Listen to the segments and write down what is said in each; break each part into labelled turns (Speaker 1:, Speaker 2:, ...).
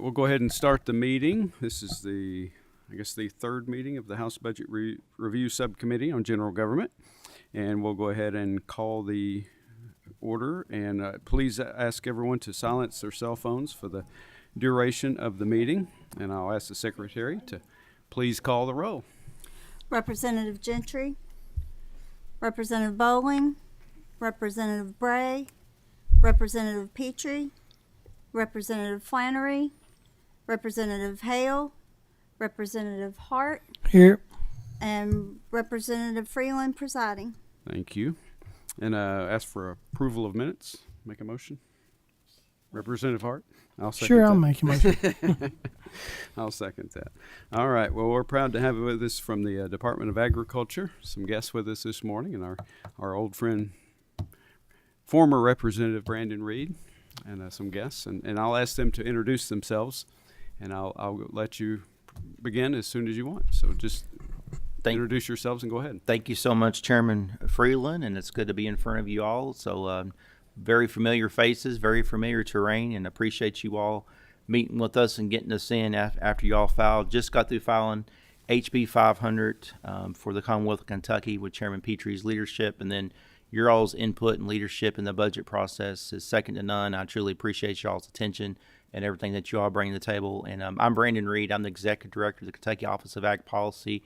Speaker 1: we'll go ahead and start the meeting. This is the third meeting of the House Budget Review Subcommittee on General Government. And we'll go ahead and call the order. And please ask everyone to silence their cell phones for the duration of the meeting. And I'll ask the secretary to please call the roll.
Speaker 2: Representative Gentry, Representative Bowling, Representative Bray, Representative Petrie, Representative Flannery, Representative Hale, Representative Hart,
Speaker 3: Here.
Speaker 2: and Representative Freeland presiding.
Speaker 1: Thank you. And ask for approval of minutes. Make a motion. Representative Hart? I'll second
Speaker 3: I'll
Speaker 1: that.
Speaker 3: make a motion.
Speaker 1: I'll second that. All right. Well, we're proud to have with us from the Department of Agriculture some guests with us this morning, and our old friend, former Representative Brandon Reed, and some guests. And I'll ask them to introduce themselves, and I'll let you begin as soon as you want. So just introduce yourselves and go ahead.
Speaker 4: Thank you so much, Chairman Freeland, and it's good to be in front of you all. So very familiar faces, very familiar terrain, and appreciate you all meeting with us and getting us in after you all filed. Just got through filing HB 500 for the Commonwealth of Kentucky with Chairman Petrie's leadership, and then your all's input and leadership in the budget process is second to none. I truly appreciate y'all's attention and everything that you all bring to the table. And I'm Brandon Reed. I'm the Executive Director of the Kentucky Office of Ag Policy,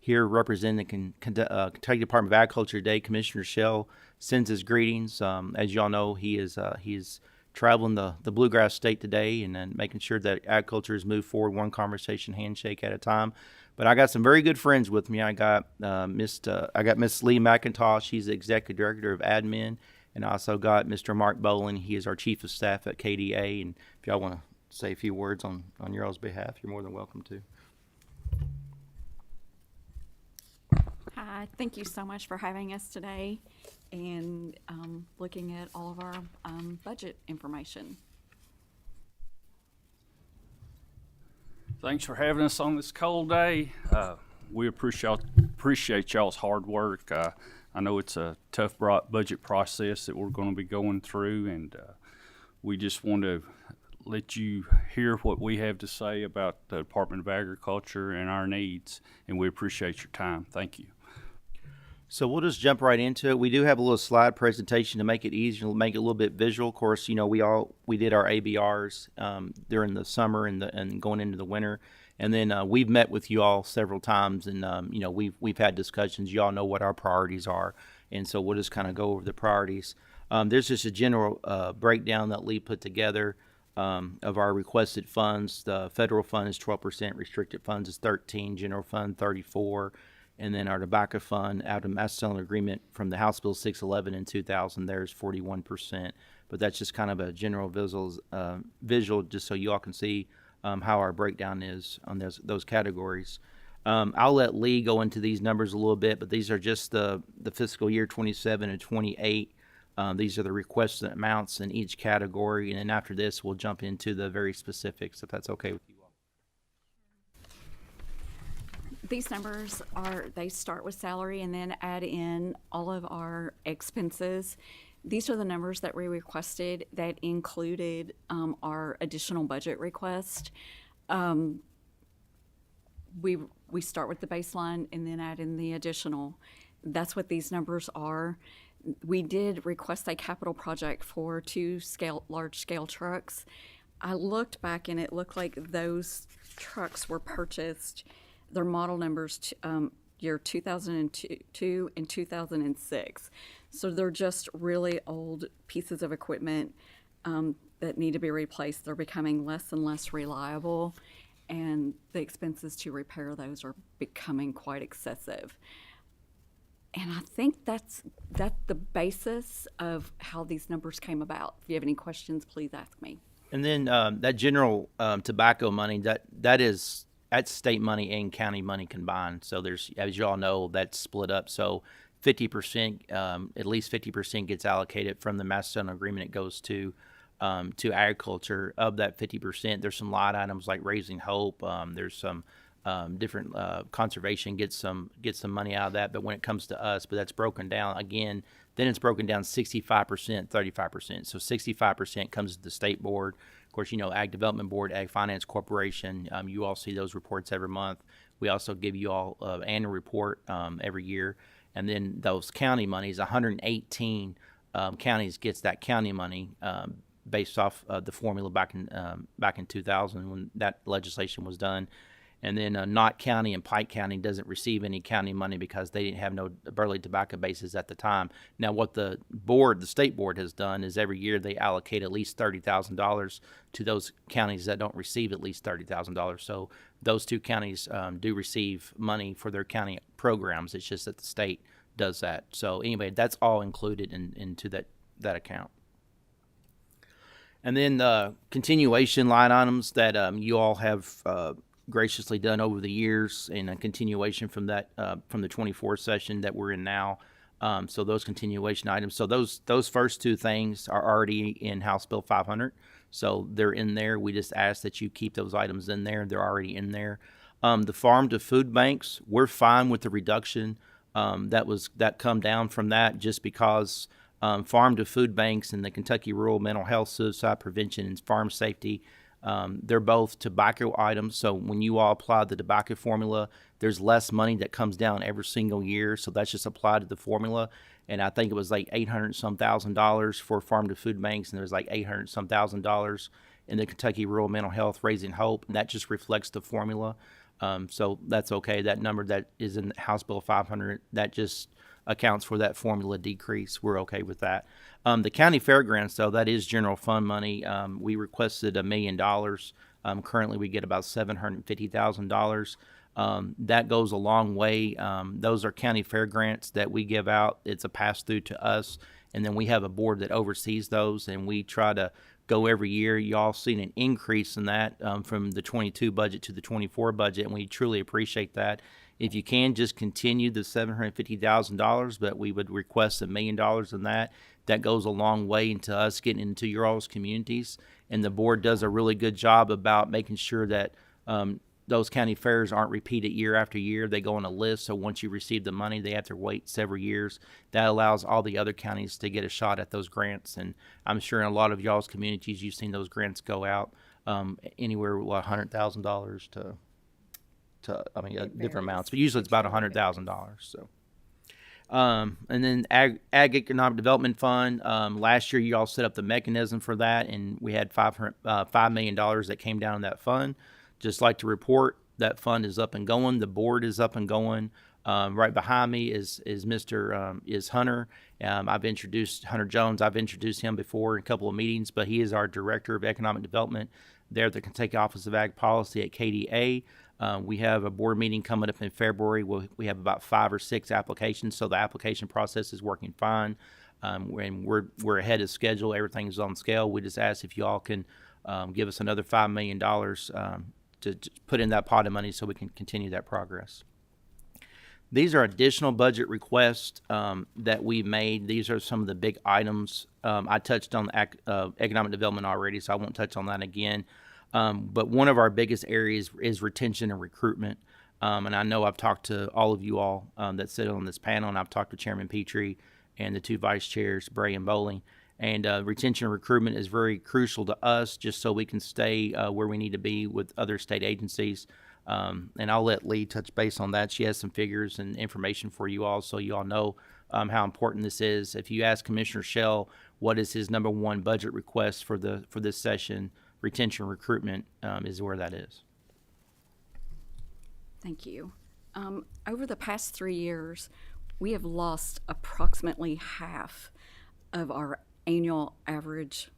Speaker 4: here representing the Kentucky Department of Agriculture today. Commissioner Shell sends his greetings. As y'all know, he is traveling the bluegrass state today and making sure that agriculture has moved forward one conversation handshake at a time. But I got some very good friends with me. I got Miss Lee McIntosh. She's the Executive Director of Admin. And I also got Mr. Mark Bowling. He is our Chief of Staff at KDA. And if y'all want to say a few words on your all's behalf, you're more than welcome to.
Speaker 5: Hi, thank you so much for having us today and looking at all of our budget information.
Speaker 6: Thanks for having us on this cold day. We appreciate y'all's hard work. I know it's a tough budget process that we're going to be going through, and we just want to let you hear what we have to say about the Department of Agriculture and our needs, and we appreciate your time. Thank you.
Speaker 4: So we'll just jump right into it. We do have a little slide presentation to make it easier, make it a little bit visual. Of course, you know, we did our ABRs during the summer and going into the winter, and then we've met with you all several times, and you know, we've had discussions. You all know what our priorities are, and so we'll just kind of go over the priorities. There's just a general breakdown that Lee put together of our requested funds. The federal fund is 12%, restricted funds is 13%, general fund 34%. And then our tobacco fund, out of Master Settlement Agreement from the House Bill 611 in 2000, there's 41%. But that's just kind of a general visual, just so you all can see how our breakdown is on those categories. I'll let Lee go into these numbers a little bit, but these are just the fiscal year 27 and 28. These are the requested amounts in each category. And then after this, we'll jump into the very specifics, if that's okay with you.
Speaker 5: These numbers they start with salary and then add in all of our expenses. These are the numbers that we requested that included our additional budget request. We start with the baseline and then add in the additional. That's what these numbers are. We did request a capital project for 2 large scale trucks. I looked back and it looked like those trucks were purchased. Their model numbers year 2002 and 2006. So they're just really old pieces of equipment that need to be replaced. They're becoming less and less reliable, and the expenses to repair those are becoming quite excessive. And I think that's the basis of how these numbers came about. If you have any questions, please ask me.
Speaker 4: And then that general tobacco money, that's state money and county money combined. So there's, as you all know, that's split up. So 50%, at least 50% gets allocated from the Master Settlement Agreement. It goes to agriculture. Of that 50%, there's some line items like Raising Hope. There's some different conservation gets some money out of that. But when it comes to us, but that's broken down again. Then it's broken down 65%, 35%. So 65% comes to the state board. Of course, Ag Development Board, Ag Finance Corporation. You all see those reports every month. We also give you all an annual report every year. And then those county monies, 118 counties gets that county money based off the formula back in 2000 when that legislation was done. And then Knott County and Pike County doesn't receive any county money because they didn't have no Burley tobacco bases at the time. Now, what the state board has done is every year they allocate at least $30,000 to those counties that don't receive at least $30,000. So those two counties do receive money for their county programs. It's just that the state does that. So anyway, that's all included into that account. And then continuation line items that you all have graciously done over the years, and a continuation from that from the 24 session that we're in now. So those continuation items. So those first two things are already in House Bill 500. So they're in there. We just ask that you keep those items in there. They're already in there. The farm to food banks, we're fine with the reduction that come down from that, just because farm to food banks and the Kentucky Rural Mental Health, Suicide Prevention, and Farm Safety, they're both tobacco items. So when you all apply the tobacco formula, there's less money that comes down every single year. So that's just applied to the formula. And I think it was like $800-some thousand for farm to food banks, and there's like $800-some thousand in the Kentucky Rural Mental Health Raising Hope, and that just reflects the formula. So that's okay. That number that is in House Bill 500, that just accounts for that formula decrease. We're okay with that. The county fairgrounds, though, that is general fund money. We requested $1 million. Currently, we get about $750,000. That goes a long way. Those are county fair grants that we give out. It's a pass-through to us, and then we have a board that oversees those, and we try to go every year. Y'all seen an increase in that from the 22 budget to the 24 budget, and we truly appreciate that. If you can, just continue the $750,000, but we would request $1 million in that. That goes a long way into us getting into your all's communities, and the board does a really good job about making sure that those county fairs aren't repeated year after year. They go on a list, so once you receive the money, they have to wait several years. That allows all the other counties to get a shot at those grants, and I'm sure in a lot of y'all's communities, you've seen those grants go out anywhere $100,000 to different amounts, but usually it's about $100,000. So, and then Ag Economic Development Fund. Last year, you all set up the mechanism for that, and we had $5 million that came down in that fund. Just like to report, that fund is up and going. The board is up and going. Right behind me is Hunter. I've introduced Hunter Jones. I've introduced him before in a couple of meetings, but he is our Director of Economic Development there at the Kentucky Office of Ag Policy at KDA. We have a board meeting coming up in February. We have about 5 or 6 applications, so the application process is working fine. And we're ahead of schedule. Everything's on scale. We just ask if you all can give us another $5 million to put in that pot of money so we can continue that progress. These are additional budget requests that we made. These are some of the big items. I touched on economic development already, so I won't touch on that again. But one of our biggest areas is retention and recruitment. And I know I've talked to all of you all that sit on this panel, and I've talked to Chairman Petrie and the 2 vice chairs, Bray and Bowling. And retention and recruitment is very crucial to us, just so we can stay where we need to be with other state agencies. And I'll let Lee touch base on that. She has some figures and information for you all, so you all know how important this is. If you ask Commissioner Shell what is his number one budget request for this session, retention and recruitment is where that is.
Speaker 5: Thank you. Over the past 3 years, we have lost approximately half of our annual average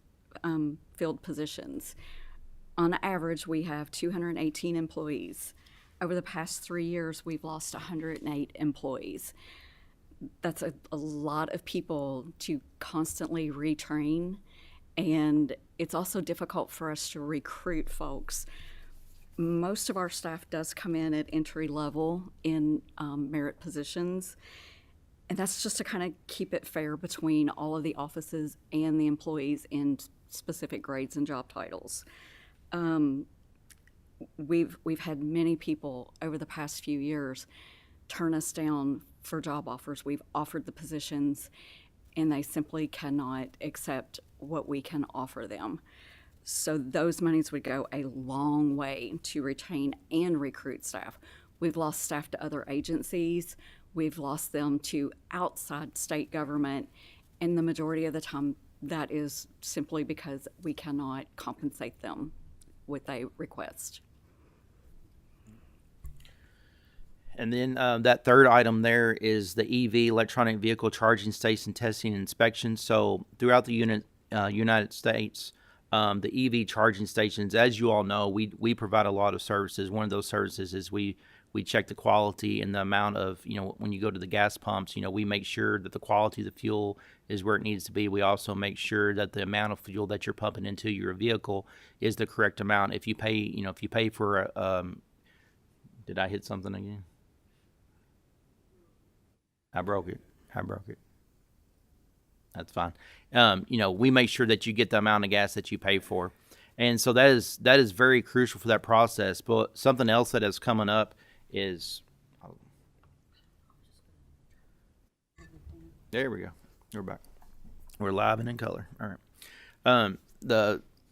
Speaker 5: filled positions. On average, we have 218 employees. Over the past 3 years, we've lost 108 employees. That's a lot of people to constantly retrain, and it's also difficult for us to recruit folks. Most of our staff does come in at entry level in merit positions, and that's just to kind of keep it fair between all of the offices and the employees in specific grades and job titles. we've had many people over the past few years turn us down for job offers. We've offered the positions, and they simply cannot accept what we can offer them. So those monies would go a long way to retain and recruit staff. We've lost staff to other agencies. We've lost them to outside state government, and the majority of the time that is simply because we cannot compensate them with a request.
Speaker 4: And then that third item there is the EV, electronic vehicle charging station testing and inspection. So throughout the United States, the EV charging stations, as you all know, we provide a lot of services. One of those services is we check the quality and the amount of, when you go to the gas pumps, we make sure that the quality of the fuel is where it needs to be. We also make sure that the amount of fuel that you're pumping into your vehicle is the correct amount. If you pay for did I hit something again? I broke it. That's fine. We make sure that you get the amount of gas that you pay for. And so that is very crucial for that process. But something else that is coming up is, there we go. We're back. We're live and in color. All right.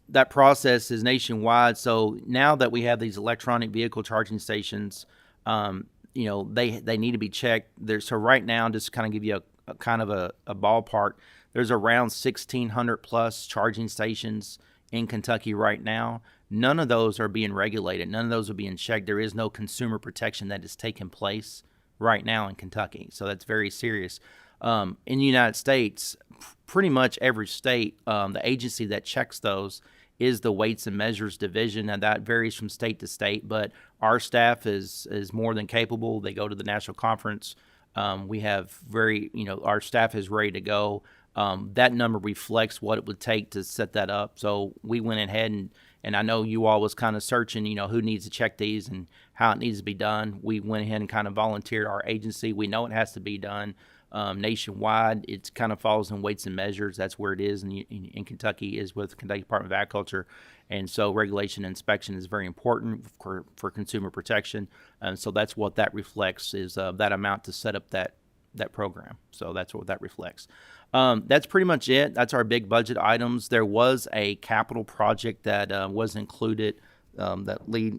Speaker 4: That process is nationwide. So now that we have these electronic vehicle charging stations, they need to be checked. So right now, just to kind of give you a kind of a ballpark, there's around 1,600 plus charging stations in Kentucky right now. None of those are being regulated. None of those are being checked. There is no consumer protection that is taking place right now in Kentucky. So that's very serious. In the United States, pretty much every state, the agency that checks those is the Weights and Measures Division, and that varies from state to state. But our staff is more than capable. They go to the national conference. We have our staff is ready to go. That number reflects what it would take to set that up. So we went ahead and I know you all was kind of searching, who needs to check these and how it needs to be done. We went ahead and kind of volunteered our agency. We know it has to be done nationwide. It kind of falls in Weights and Measures. That's where it is in Kentucky, is with the Kentucky Department of Agriculture. And so regulation and inspection is very important for consumer protection. And so that's what that reflects, is that amount to set up that program. So that's what that reflects. That's pretty much it. That's our big budget items. There was a capital project that was included that Lee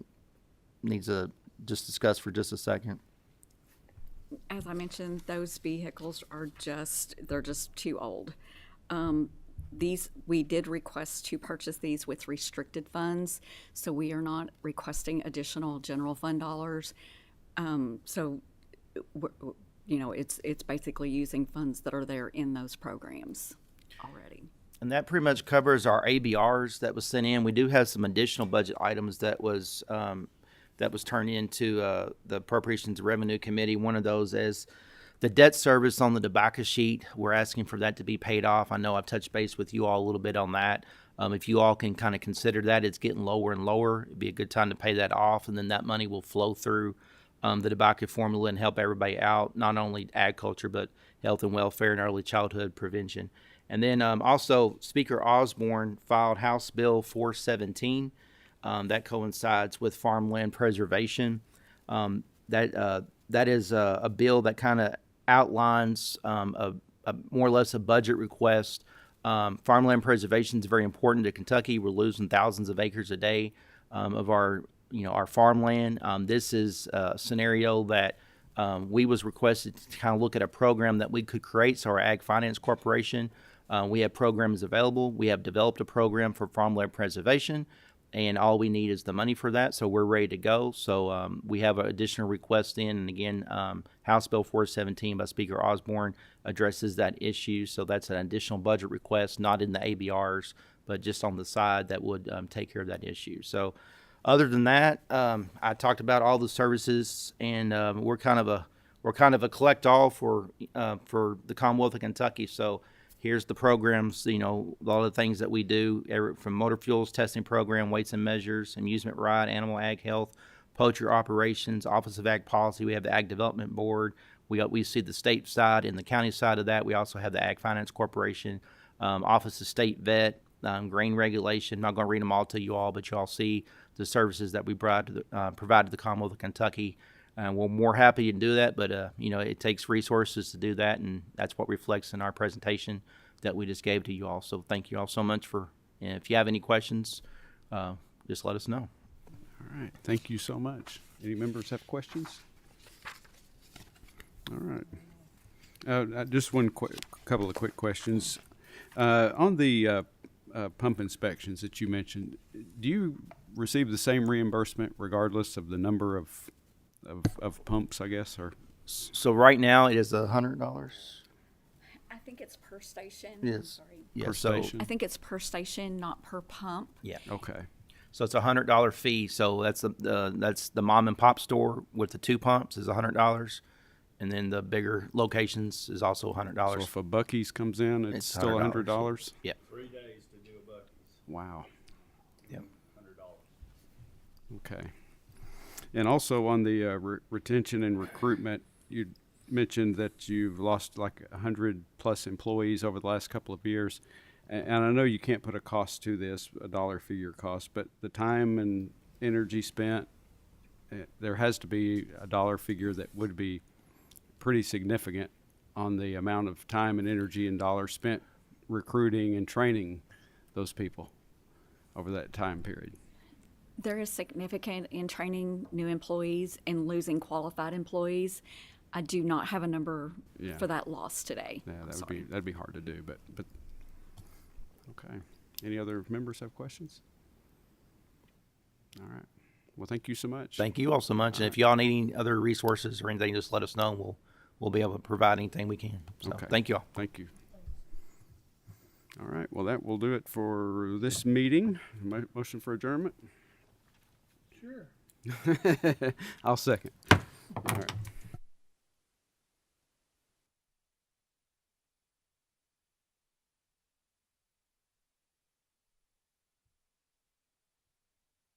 Speaker 4: needs to just discuss for just a second.
Speaker 5: As I mentioned, those vehicles they're just too old. We did request to purchase these with restricted funds, so we are not requesting additional general fund dollars. So it's basically using funds that are there in those programs already.
Speaker 4: And that pretty much covers our ABRs that was sent in. We do have some additional budget items that was turned into the Appropriations and Revenue Committee. One of those is the debt service on the DBACA sheet. We're asking for that to be paid off. I know I've touched base with you all a little bit on that. If you all can kind of consider that, it's getting lower and lower. It'd be a good time to pay that off, and then that money will flow through the DBACA formula and help everybody out, not only agriculture, but health and welfare and early childhood prevention. And then also, Speaker Osborne filed House Bill 417. That coincides with farmland preservation. That is a bill that kind of outlines a more or less a budget request. Farmland preservation is very important to Kentucky. We're losing thousands of acres a day of our farmland. This is a scenario that we was requested to kind of look at a program that we could create. So our Ag Finance Corporation, we have programs available. We have developed a program for farmland preservation, and all we need is the money for that. So we're ready to go. So we have an additional request in, and again, House Bill 417 by Speaker Osborne addresses that issue. So that's an additional budget request, not in the ABRs, but just on the side that would take care of that issue. So other than that, I talked about all the services, and we're kind of a collect all for the Commonwealth of Kentucky. So here's the programs, a lot of the things that we do, from motor fuels testing program, Weights and Measures, amusement ride, animal ag health, poultry operations, Office of Ag Policy. We have the Ag Development Board. We see the state side and the county side of that. We also have the Ag Finance Corporation, Office of State Vet, grain regulation. I'm not going to read them all to you all, but you all see the services that we provide to the Commonwealth of Kentucky. We're more happy to do that, but it takes resources to do that, and that's what reflects in our presentation that we just gave to you all. So thank you all so much and if you have any questions, just let us know.
Speaker 1: All right, thank you so much. Any members have questions? All right. Just couple of quick questions. On the pump inspections that you mentioned, do you receive the same reimbursement regardless of the number of pumps, I guess, or?
Speaker 4: So right now it is $100.
Speaker 5: I think it's per station.
Speaker 4: Yes. Yeah,
Speaker 1: Per
Speaker 4: so,
Speaker 1: station?
Speaker 5: I think it's per station, not per pump.
Speaker 4: Yeah.
Speaker 1: Okay.
Speaker 4: So it's $100 fee. So that's the mom and pop store with the 2 pumps is $100, and then the bigger locations is also $100.
Speaker 1: So if a Buc-ee's comes in, it's still
Speaker 4: $100.
Speaker 1: $100?
Speaker 4: Yeah.
Speaker 6: 3 days to do a bucket.
Speaker 1: Wow.
Speaker 4: Yep.
Speaker 1: Okay. And also on the retention and recruitment, you mentioned that you've lost like 100 plus employees over the last couple of years. And I know you can't put a cost to this, a dollar figure cost, but the time and energy spent, there has to be a dollar figure that would be pretty significant on the amount of time and energy and dollars spent recruiting and training those people over that time period.
Speaker 5: There is significant in training new employees and losing qualified employees. I do not have a number
Speaker 1: Yeah.
Speaker 5: for that loss today.
Speaker 1: Yeah,
Speaker 5: I'm
Speaker 1: that would
Speaker 5: sorry.
Speaker 1: that'd be hard to do, but okay. Any other members have questions? All right. Well, thank you so much.
Speaker 4: Thank you all so much. And if y'all need any other resources or anything, just let us know. And we'll be able to provide anything we can. So
Speaker 1: Okay.
Speaker 4: thank you all.
Speaker 1: Thank you. All right. Well, that will do it for this meeting. Motion for adjournment. Sure. I'll second. All right.